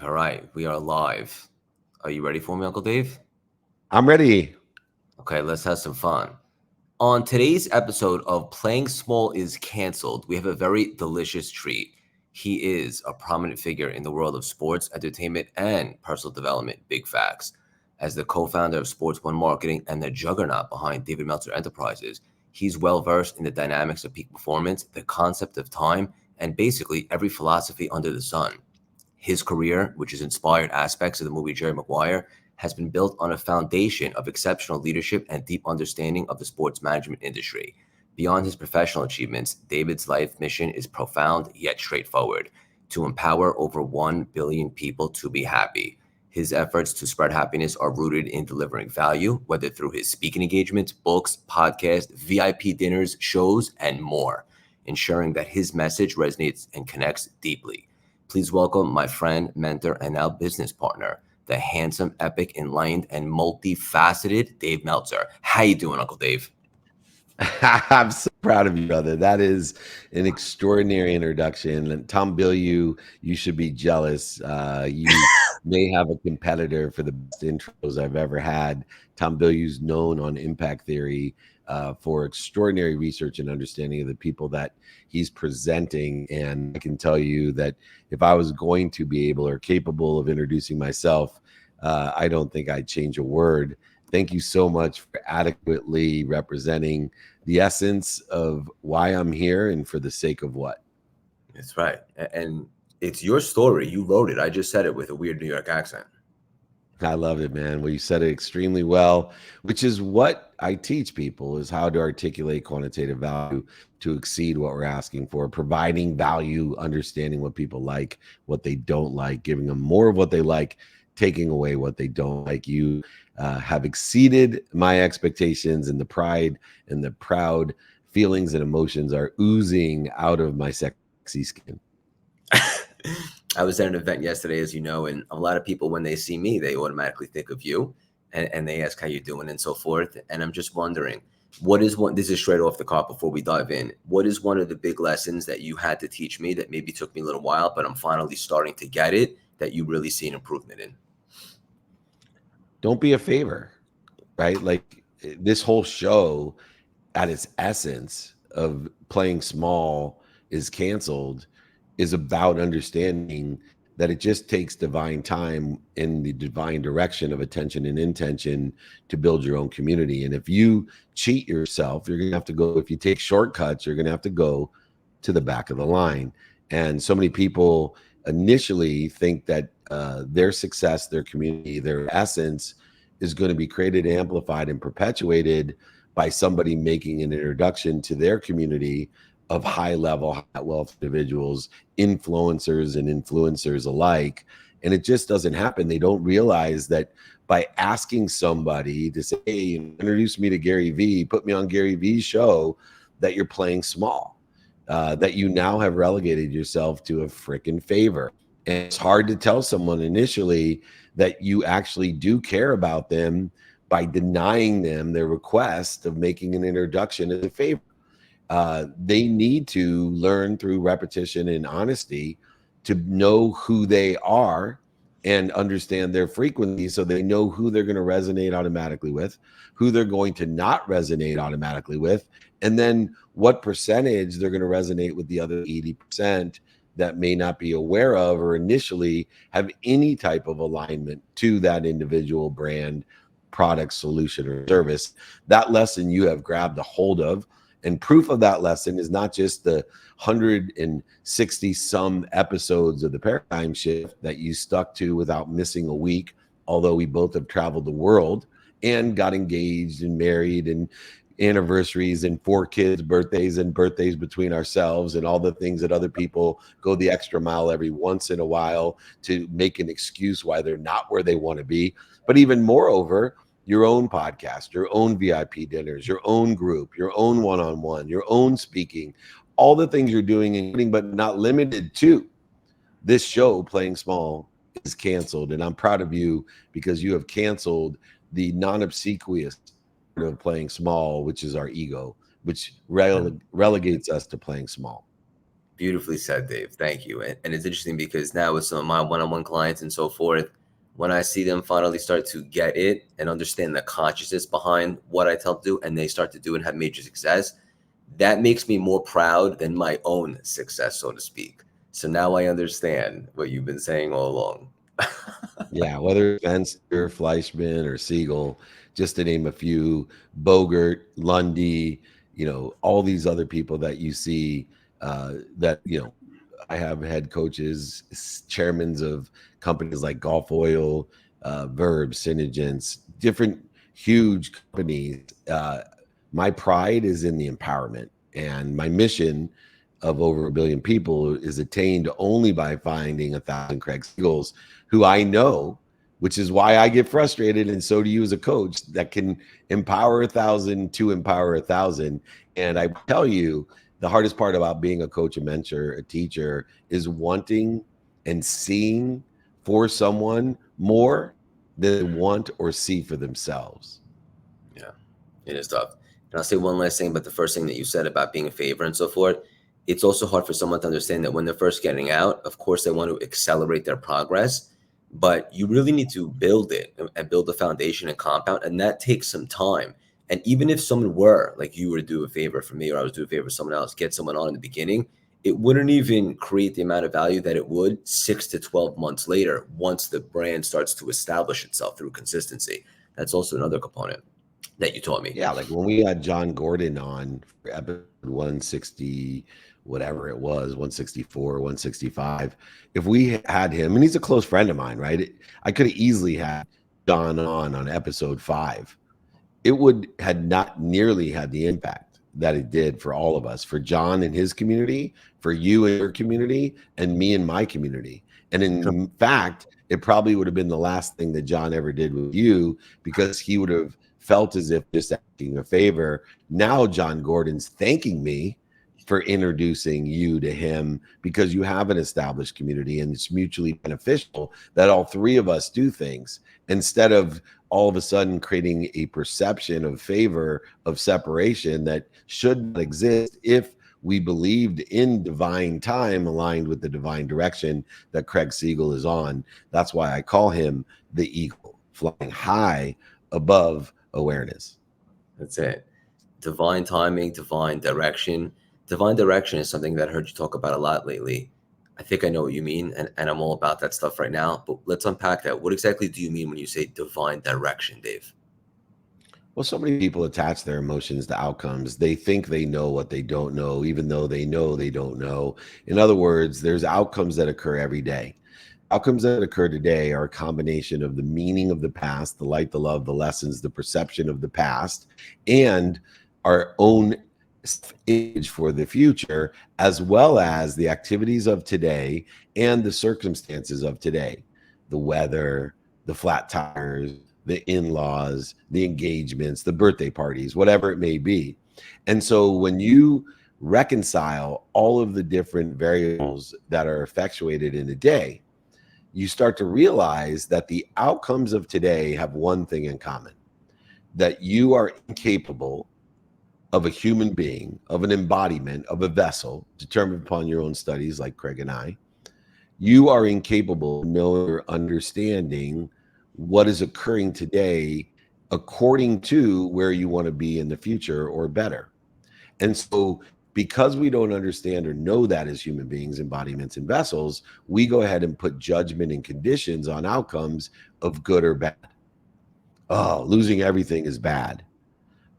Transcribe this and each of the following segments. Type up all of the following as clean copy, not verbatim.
All right, we are live. Are you ready for me, Uncle Dave? I'm ready. Okay, let's have some fun. On today's episode of Playing Small is Cancelled, we have a very delicious treat. He is a prominent figure in the world of sports, entertainment, and personal development. Big facts. As the co founder of Sports One Marketing and the juggernaut behind David Meltzer Enterprises, he's well versed in the dynamics of peak performance, the concept of time, and basically every philosophy under the sun. His career, which has inspired aspects of the movie Jerry Maguire, has been built on a foundation of exceptional leadership and deep understanding of the sports management industry. Beyond his professional achievements, David's life mission is profound yet straightforward: to empower over 1 billion people to be happy. His efforts to spread happiness are rooted in delivering value, whether through his speaking engagements, books, podcasts, VIP dinners, shows, and more, ensuring that his message resonates and connects deeply. Please welcome my friend, mentor, and now business partner, the handsome, epic, enlightened, and multifaceted Dave Meltzer. How you doing, Uncle Dave? I'm so proud of you, brother. That is an extraordinary introduction. And Tom Bill, you should be jealous. You may have a competitor for the best intros I've ever had. Tom Bilyeu's known on Impact Theory for extraordinary research and understanding of the people that he's presenting. And I can tell you that if I was going to be able or capable of introducing myself, I don't think I'd change a word. Thank you so much for adequately representing the essence of why I'm here and for the sake of what. That's right. And it's your story. You wrote it. I just said it with a weird New York accent. I love it, man. Well, you said it extremely well, which is what I teach people is how to articulate quantitative value to exceed what we're asking for, providing value, understanding what people like, what they don't like, giving them more of what they like, taking away what they don't like. You have exceeded my expectations, and the pride and the proud feelings and emotions are oozing out of my sexy skin. I was at an event yesterday, as you know, and a lot of people, when they see me, they automatically think of you, and they ask how you're doing and so forth. And I'm just wondering, what is one, this is straight off the cuff before we dive in, what is one of the big lessons that you had to teach me that maybe took me a little while, but I'm finally starting to get it, that you really see an improvement in? Don't be a favor, right? Like this whole show at its essence of playing small is canceled is about understanding that it just takes divine time in the divine direction of attention and intention to build your own community. And if you cheat yourself, you're going to have to go, if you take shortcuts, you're going to have to go to the back of the line. And so many people initially think that their success, their community, their essence is going to be created, amplified, and perpetuated by somebody making an introduction to their community of high level, high wealth individuals, influencers and influencers alike. And it just doesn't happen. They don't realize that by asking somebody to say, hey, introduce me to Gary Vee, put me on Gary Vee's show, that you're playing small, that you now have relegated yourself to a freaking favor. And it's hard to tell someone initially that you actually do care about them by denying them their request of making an introduction as a favor. They need to learn through repetition and honesty to know who they are and understand their frequency so they know who they're going to resonate automatically with, who they're going to not resonate automatically with, and then what percentage they're going to resonate with the other 80% that may not be aware of or initially have any type of alignment to that individual brand, product, solution, or service. That lesson you have grabbed a hold of. And proof of that lesson is not just the 160 some episodes of the paradigm shift that you stuck to without missing a week, although we both have traveled the world and got engaged and married and anniversaries and 4 kids' birthdays and birthdays between ourselves and all the things that other people go the extra mile every once in a while to make an excuse why they're not where they want to be. But even moreover, your own podcast, your own VIP dinners, your own group, your own one-on-one, your own speaking, all the things you're doing, including but not limited to this show, Playing Small, is canceled. And I'm proud of you because you have canceled the non-obsequious part of playing small, which is our ego, which relegates us to playing small. Beautifully said, Dave. Thank you. And it's interesting because now with some of my one-on-one clients and so forth, when I see them finally start to get it and understand the consciousness behind what I tell them to do, and they start to do and have major success, that makes me more proud than my own success, so to speak. So now I understand what you've been saying all along. Yeah, whether it's Fenster, Fleischman, or Siegel, just to name a few, Bogart, Lundy, all these other people that you see that, I have head coaches, chairmans of companies like Gulf Oil, Verb, Synergence, different huge companies. My pride is in the empowerment, and my mission of over 1 billion people is attained only by finding 1,000 Craig Siegels who I know, which is why I get frustrated, and so do you as a coach, that can empower 1,000 to empower 1,000. And I tell you, the hardest part about being a coach, a mentor, a teacher is wanting and seeing for someone more than they want or see for themselves. Yeah, it is tough. And I'll say one last thing about the first thing that you said about being a favor and so forth. It's also hard for someone to understand that when they're first getting out, of course, they want to accelerate their progress, but you really need to build it and build the foundation and compound, and that takes some time. And even if someone were, like you were to do a favor for me or I was to do a favor for someone else, get someone on in the beginning, it wouldn't even create the amount of value that it would 6 to 12 months later once the brand starts to establish itself through consistency. That's also another component that you taught me. Yeah, like when we had John Gordon on for episode 160, whatever it was, 164, 165, if we had him, and he's a close friend of mine, right? I could have easily had John on episode 5. It would had not nearly had the impact that it did for all of us, for John and his community, for you and your community, and me and my community. And in fact, it probably would have been the last thing that John ever did with you, because he would have felt as if just asking a favor. Now John Gordon's thanking me for introducing you to him, because you have an established community and it's mutually beneficial that all three of us do things instead of all of a sudden creating a perception of favor, of separation that should not exist if we believed in divine time aligned with the divine direction that Craig Siegel is on. That's why I call him the eagle, flying high above awareness. That's it. Divine timing, divine direction. Divine direction is something that I heard you talk about a lot lately. I think I know what you mean, and I'm all about that stuff right now. But let's unpack that. What exactly do you mean when you say divine direction, Dave? Well, so many people attach their emotions to outcomes. They think they know what they don't know, even though they know they don't know. In other words, there's outcomes that occur every day. Outcomes that occur today are a combination of the meaning of the past, the light, the love, the lessons, the perception of the past, and our own image for the future, as well as the activities of today and the circumstances of today, the weather, the flat tires, the in-laws, the engagements, the birthday parties, whatever it may be. And so when you reconcile all of the different variables that are effectuated in a day, you start to realize that the outcomes of today have one thing in common: that you are incapable of a human being, of an embodiment, of a vessel, determined upon your own studies, like Craig and I. You are incapable of knowing or understanding what is occurring today according to where you want to be in the future or better. And so, because we don't understand or know that as human beings, embodiments, and vessels, we go ahead and put judgment and conditions on outcomes of good or bad. Oh, losing everything is bad.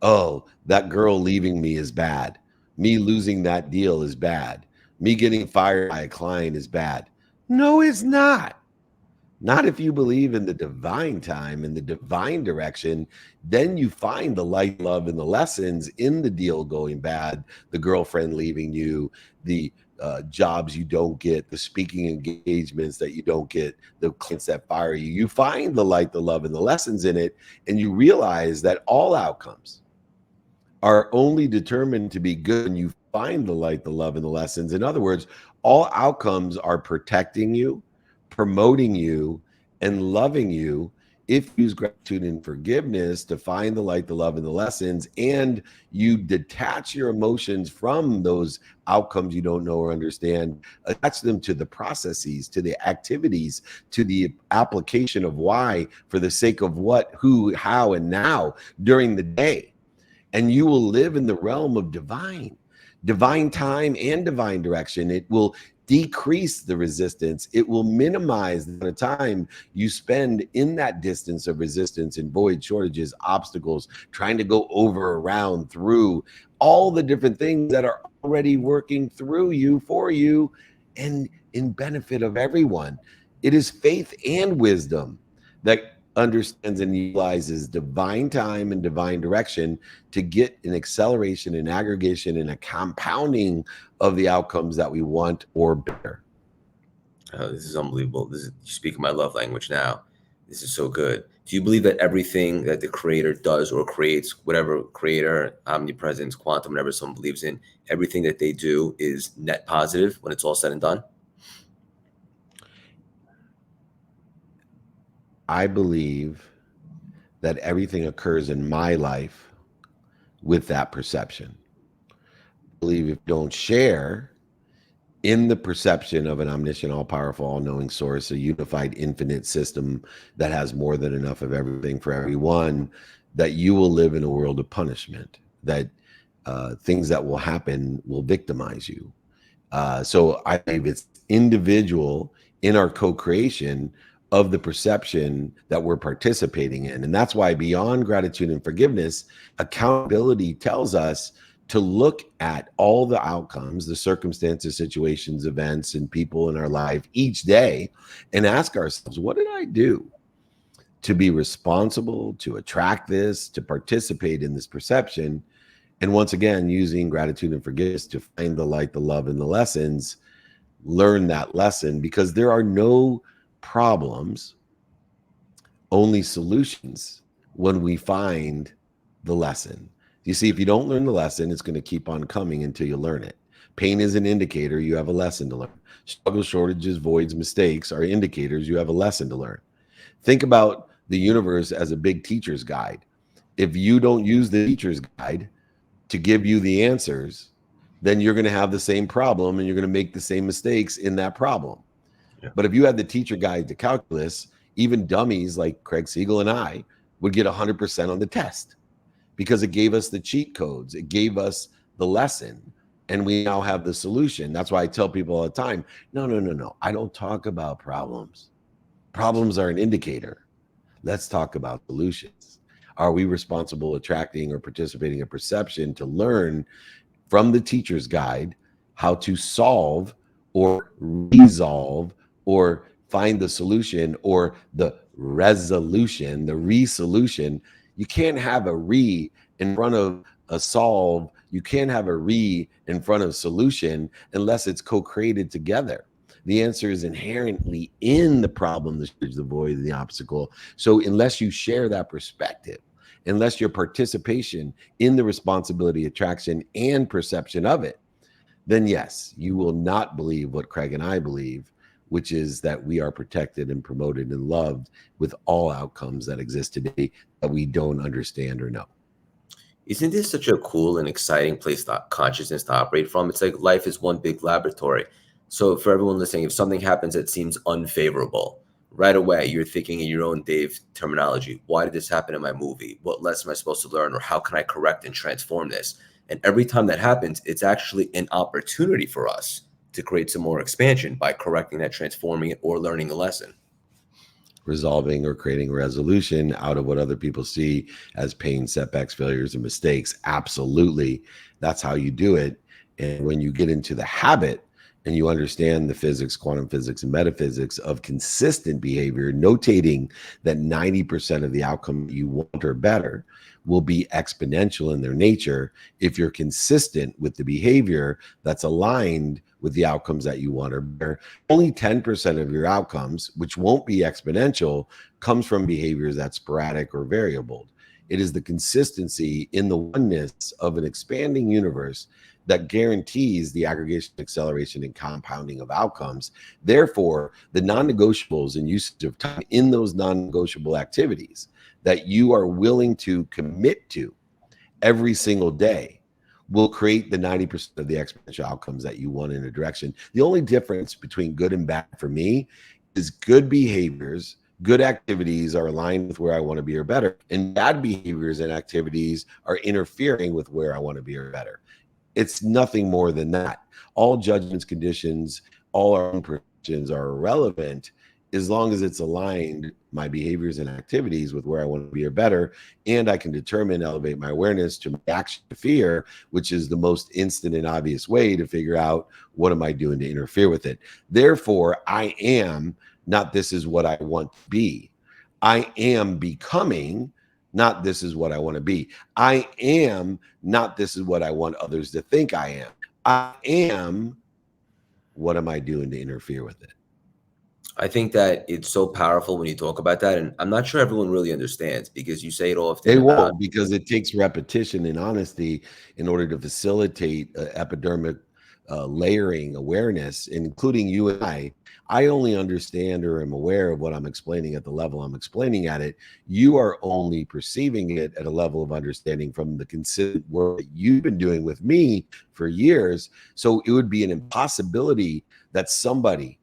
Oh, that girl leaving me is bad. Me losing that deal is bad. Me getting fired by a client is bad. No, it's not. Not if you believe in the divine time and the divine direction. Then you find the light, love, and the lessons in the deal going bad, the girlfriend leaving you, the jobs you don't get, the speaking engagements that you don't get, the clients that fire you. You find the light, the love, and the lessons in it, and you realize that all outcomes are only determined to be good when you find the light, the love, and the lessons. In other words, all outcomes are protecting you, promoting you, and loving you if you use gratitude and forgiveness to find the light, the love, and the lessons, and you detach your emotions from those outcomes you don't know or understand, attach them to the processes, to the activities, to the application of why, for the sake of what, who, how, and now during the day. And you will live in the realm of divine time and divine direction. It will decrease the resistance. It will minimize the time you spend in that distance of resistance and void, shortages, obstacles, trying to go over, around, through all the different things that are already working through you, for you, and in benefit of everyone. It is faith and wisdom that understands and utilizes divine time and divine direction to get an acceleration, an aggregation, and a compounding of the outcomes that we want or better. Oh, this is unbelievable. This is you speaking my love language now. This is so good. Do you believe that everything that the creator does or creates, whatever creator, omnipresence, quantum, whatever someone believes in, everything that they do is net positive when it's all said and done? I believe that everything occurs in my life with that perception. I believe if you don't share in the perception of an omniscient, all powerful, all knowing source, a unified, infinite system that has more than enough of everything for everyone, that you will live in a world of punishment, that things that will happen will victimize you. So I believe it's individual in our co-creation of the perception that we're participating in. And that's why beyond gratitude and forgiveness, accountability tells us to look at all the outcomes, the circumstances, situations, events, and people in our life each day and ask ourselves, what did I do to be responsible, to attract this, to participate in this perception? And once again, using gratitude and forgiveness to find the light, the love, and the lessons, learn that lesson, because there are no problems, only solutions when we find the lesson. You see, if you don't learn the lesson, it's going to keep on coming until you learn it. Pain is an indicator you have a lesson to learn. Struggles, shortages, voids, mistakes are indicators you have a lesson to learn. Think about the universe as a big teacher's guide. If you don't use the teacher's guide to give you the answers, then you're going to have the same problem and you're going to make the same mistakes in that problem. Yeah. But if you had the teacher guide to calculus, even dummies like Craig Siegel and I would get 100% on the test because it gave us the cheat codes. It gave us the lesson, and we now have the solution. That's why I tell people all the time, no, no, no, no. I don't talk about problems. Problems are an indicator. Let's talk about solutions. Are we responsible attracting or participating in perception to learn from the teacher's guide how to solve or resolve or find the solution or the resolution, the resolution? You can't have a re in front of a solve. You can't have a re in front of solution unless it's co-created together. The answer is inherently in the problem, the shortage, the void, the obstacle. So unless you share that perspective, unless your participation in the responsibility, attraction, and perception of it, then yes, you will not believe what Craig and I believe, which is that we are protected and promoted and loved with all outcomes that exist today that we don't understand or know. Isn't this such a cool and exciting place to consciousness to operate from? It's like life is one big laboratory. So for everyone listening, if something happens that seems unfavorable, right away you're thinking in your own Dave terminology, why did this happen in my movie? What lesson am I supposed to learn? Or how can I correct and transform this? And every time that happens, it's actually an opportunity for us to create some more expansion by correcting that, transforming it, or learning a lesson. Resolving or creating a resolution out of what other people see as pain, setbacks, failures, and mistakes. Absolutely. That's how you do it. And when you get into the habit and you understand the physics, quantum physics, and metaphysics of consistent behavior, notating that 90% of the outcome you want or better will be exponential in their nature if you're consistent with the behavior that's aligned with the outcomes that you want or better. Only 10% of your outcomes, which won't be exponential, comes from behaviors that's sporadic or variable. It is the consistency in the oneness of an expanding universe that guarantees the aggregation, acceleration, and compounding of outcomes. Therefore, the non-negotiables and usage of time in those non-negotiable activities that you are willing to commit to every single day will create the 90% of the exponential outcomes that you want in a direction. The only difference between good and bad for me is good behaviors, good activities are aligned with where I want to be or better, and bad behaviors and activities are interfering with where I want to be or better. It's nothing more than that. All judgments, conditions, all our own predictions are irrelevant as long as it's aligned my behaviors and activities with where I want to be or better. And I can determine, elevate my awareness to my action to fear, which is the most instant and obvious way to figure out what am I doing to interfere with it. Therefore, I am not this is what I want to be. I am becoming not this is what I want to be. I am not this is what I want others to think I am. I am what am I doing to interfere with it? I think that it's so powerful when you talk about that, and I'm not sure everyone really understands because you say it often They about. won't because it takes repetition and honesty in order to facilitate epidermic layering awareness, including you and I. I only understand or am aware of what I'm explaining at the level I'm explaining at it. You are only perceiving it at a level of understanding from the consistent work that you've been doing with me for years. So it would be an impossibility that somebody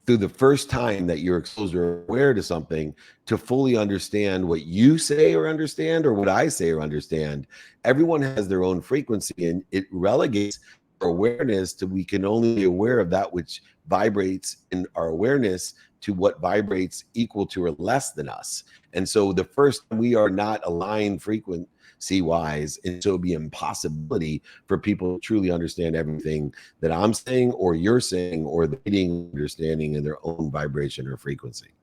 through the first time that you're exposed or aware to something to fully understand what you say or understand or what I say or understand. Everyone has their own frequency and it relegates our awareness to we can only be aware of that which vibrates in our awareness to what vibrates equal to or less than us. And so the first we are not aligned frequency wise, and so it'd be an impossibility for people to truly understand everything that I'm saying or you're saying or the meeting understanding in their own vibration or frequency.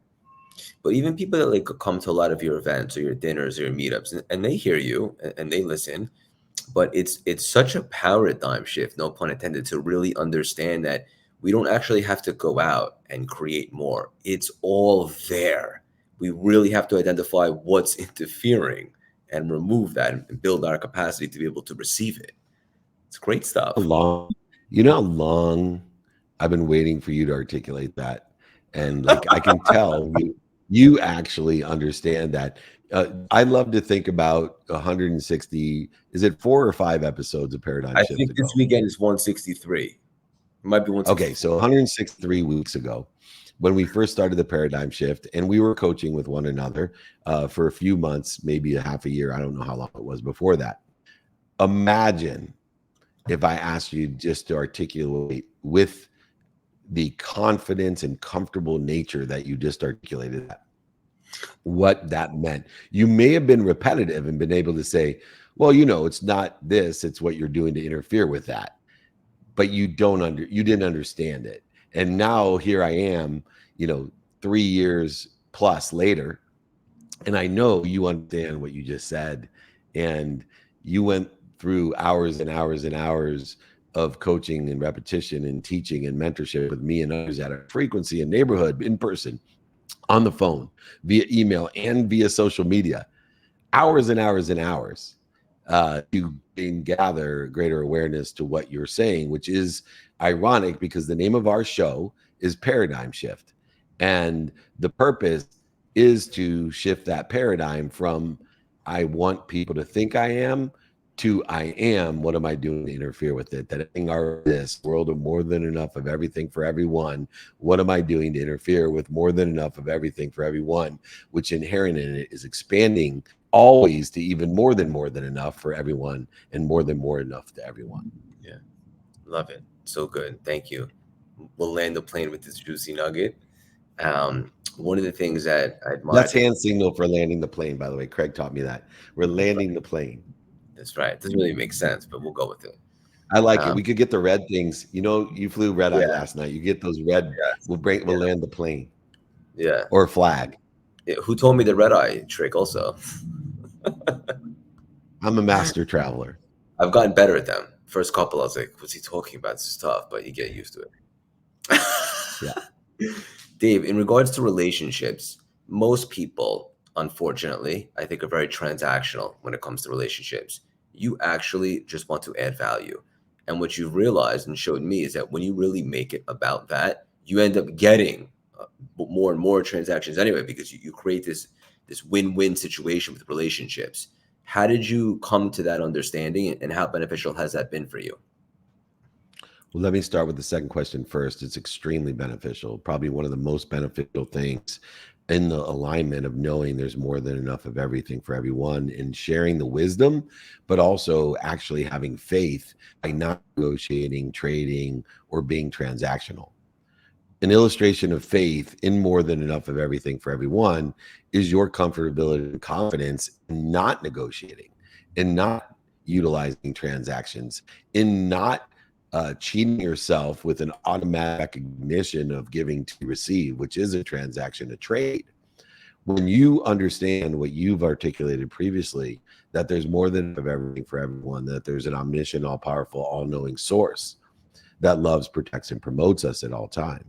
But even people that like come to a lot of your events or your dinners or your meetups, and they hear you and they listen, but it's such a paradigm shift, no pun intended, to really understand that we don't actually have to go out and create more. It's all there. We really have to identify what's interfering and remove that and build our capacity to be able to receive it. It's great How stuff. long, you know how long I've been waiting for you to articulate that. And like I can tell you actually understand that. I love to think about 160, is it 4 or 5 episodes of Paradigm I Shift think this ago? weekend is 163. It might be Okay, 164. so 163 weeks ago, when we first started the Paradigm Shift, and we were coaching with one another for a few months, maybe a half a year. I don't know how long it was before that. Imagine if I asked you just to articulate with the confidence and comfortable nature that you just articulated that, what that meant. You may have been repetitive and been able to say, well, it's not this, it's what you're doing to interfere with that. But you didn't understand it. And now here I am, 3 years plus later, and I know you understand what you just said. And you went through hours and hours and hours of coaching and repetition and teaching and mentorship with me and others at a frequency and neighborhood in person, on the phone, via email, and via social media, hours and hours and hours to gather greater awareness to what you're saying, which is ironic because the name of our show is Paradigm Shift. And the purpose is to shift that paradigm from I want people to think I am to I am, what am I doing to interfere with it? That thing are this world of more than enough of everything for everyone. What am I doing to interfere with more than enough of everything for everyone, which inherent in it is expanding always to even more than enough for everyone and more enough to everyone. Yeah, love it. So good. Thank you. We'll land the plane with this juicy nugget. One of the things that I admire, That's hand signal for landing the plane, by the way. Craig taught me that. We're landing the plane. that's right. It doesn't really make sense, but we'll go with it. I like it. Um, We could get the red things. You flew red eye yeah, last night. You get those red, yes, we'll land the plane yeah, or flag. yeah. Who told me the red eye trick? Also, I'm a master traveler. I've gotten better at them. First couple, I was like, "What's he talking about? This is tough," but you get used to Yeah. it. Dave, in regards to relationships, most people, unfortunately, I think are very transactional when it comes to relationships. You actually just want to add value. And what you've realized and showed me is that when you really make it about that, you end up getting more and more transactions anyway, because you create this win-win situation with relationships. How did you come to that understanding, and how beneficial has that been for you? Well, let me start with the second question first. It's extremely beneficial, probably one of the most beneficial things in the alignment of knowing there's more than enough of everything for everyone and sharing the wisdom, but also actually having faith by not negotiating, trading, or being transactional. An illustration of faith in more than enough of everything for everyone is your comfortability and confidence in not negotiating, in not utilizing transactions, in not cheating yourself with an automatic recognition of giving to receive, which is a transaction, a trade. When you understand what you've articulated previously, that there's more than of everything for everyone, that there's an omniscient, all powerful, all knowing source that loves, protects, and promotes us at all times,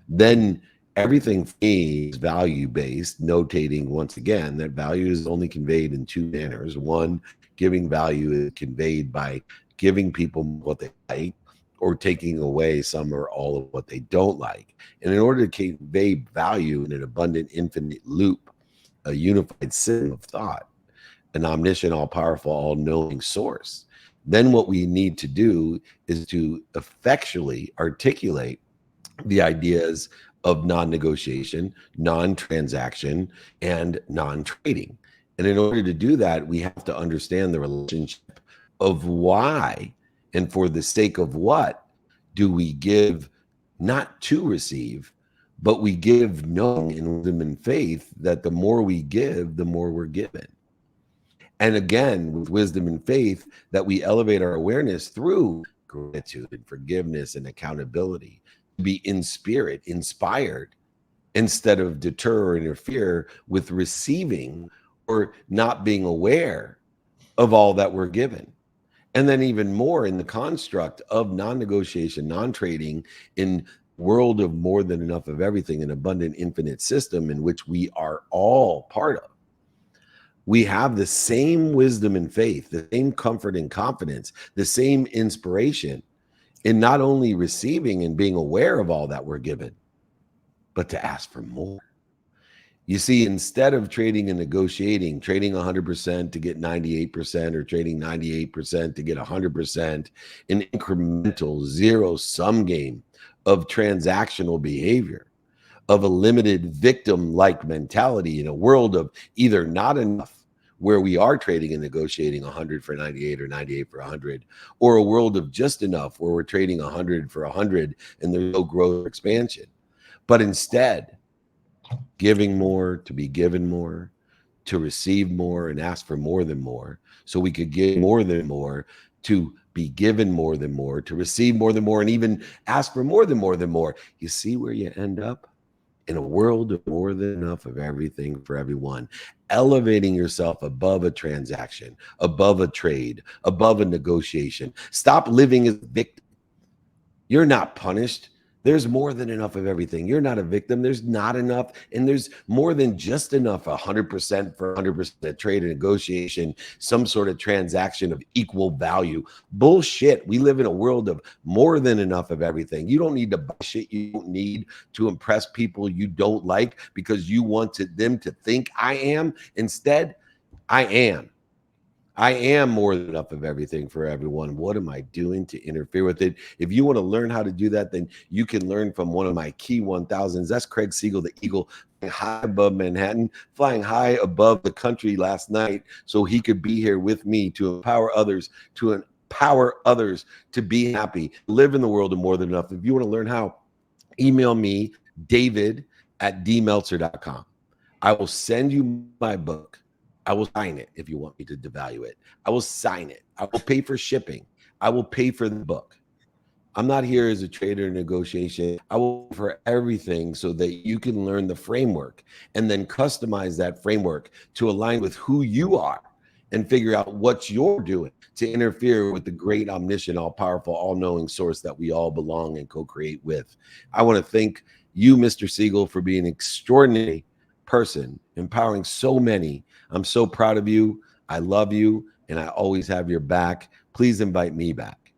then everything for me is value based, notating once again that value is only conveyed in two manners. One, giving value is conveyed by giving people what they like or taking away some or all of what they don't like. And in order to convey value in an abundant, infinite loop, a unified system of thought, an omniscient, all powerful, all knowing source, then what we need to do is to effectually articulate the ideas of non-negotiation, non-transaction, and non-trading. And in order to do that, we have to understand the relationship of why and for the sake of what do we give, not to receive, but we give knowing in wisdom and faith that the more we give, the more we're given. And again, with wisdom and faith, that we elevate our awareness through gratitude and forgiveness and accountability to be in spirit, inspired, instead of deter or interfere with receiving or not being aware of all that we're given. And then even more in the construct of non-negotiation, non-trading, in world of more than enough of everything, an abundant infinite system in which we are all part of, we have the same wisdom and faith, the same comfort and confidence, the same inspiration in not only receiving and being aware of all that we're given, but to ask for more. You see, instead of trading and negotiating, trading 100% to get 98% or trading 98% to get 100%, an incremental zero sum game of transactional behavior, of a limited victim like mentality in a world of either not enough, where we are trading and negotiating 100 for 98 or 98 for 100, or a world of just enough where we're trading 100 for 100 and there's no growth or expansion. But instead, giving more to be given more, to receive more and ask for more than more, so we could give more than more, to be given more than more, to receive more than more, and even ask for more than more than more. You see where you end up? In a world of more than enough of everything for everyone, elevating yourself above a transaction, above a trade, above a negotiation. Stop living as a victim. You're not punished. There's more than enough of everything. You're not a victim. There's not enough. And there's more than just enough, 100% for 100% a trade, a negotiation, some sort of transaction of equal value. Bullshit. We live in a world of more than enough of everything. You don't need to buy shit you don't need to impress people you don't like because you want them to think I am. Instead, I am. I am more than enough of everything for everyone. What am I doing to interfere with it? If you want to learn how to do that, then you can learn from one of my key 1000s. That's Craig Siegel, the Eagle, flying high above Manhattan, flying high above the country last night so he could be here with me to empower others to be happy, live in the world of more than enough. If you want to learn how, email me, david@dmeltzer.com. I will send you my book. I will sign it if you want me to devalue it. I will sign it. I will pay for shipping. I will pay for the book. I'm not here as a trader in negotiation. I will pay for everything so that you can learn the framework and then customize that framework to align with who you are and figure out what you're doing to interfere with the great, omniscient, all powerful, all knowing source that we all belong and co create with. I want to thank you, Mr. Siegel, for being an extraordinary person, empowering so many. I'm so proud of you. I love you, and I always have your back. Please invite me back.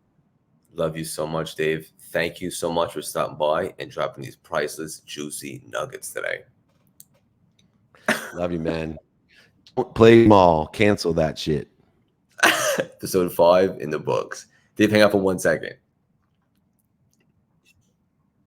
Love you so much, Dave. Thank you so much for stopping by and dropping these priceless, juicy nuggets today. Love you, man. Don't play small. Cancel that shit. Episode 5 in the books. Dave, hang out for 1 second.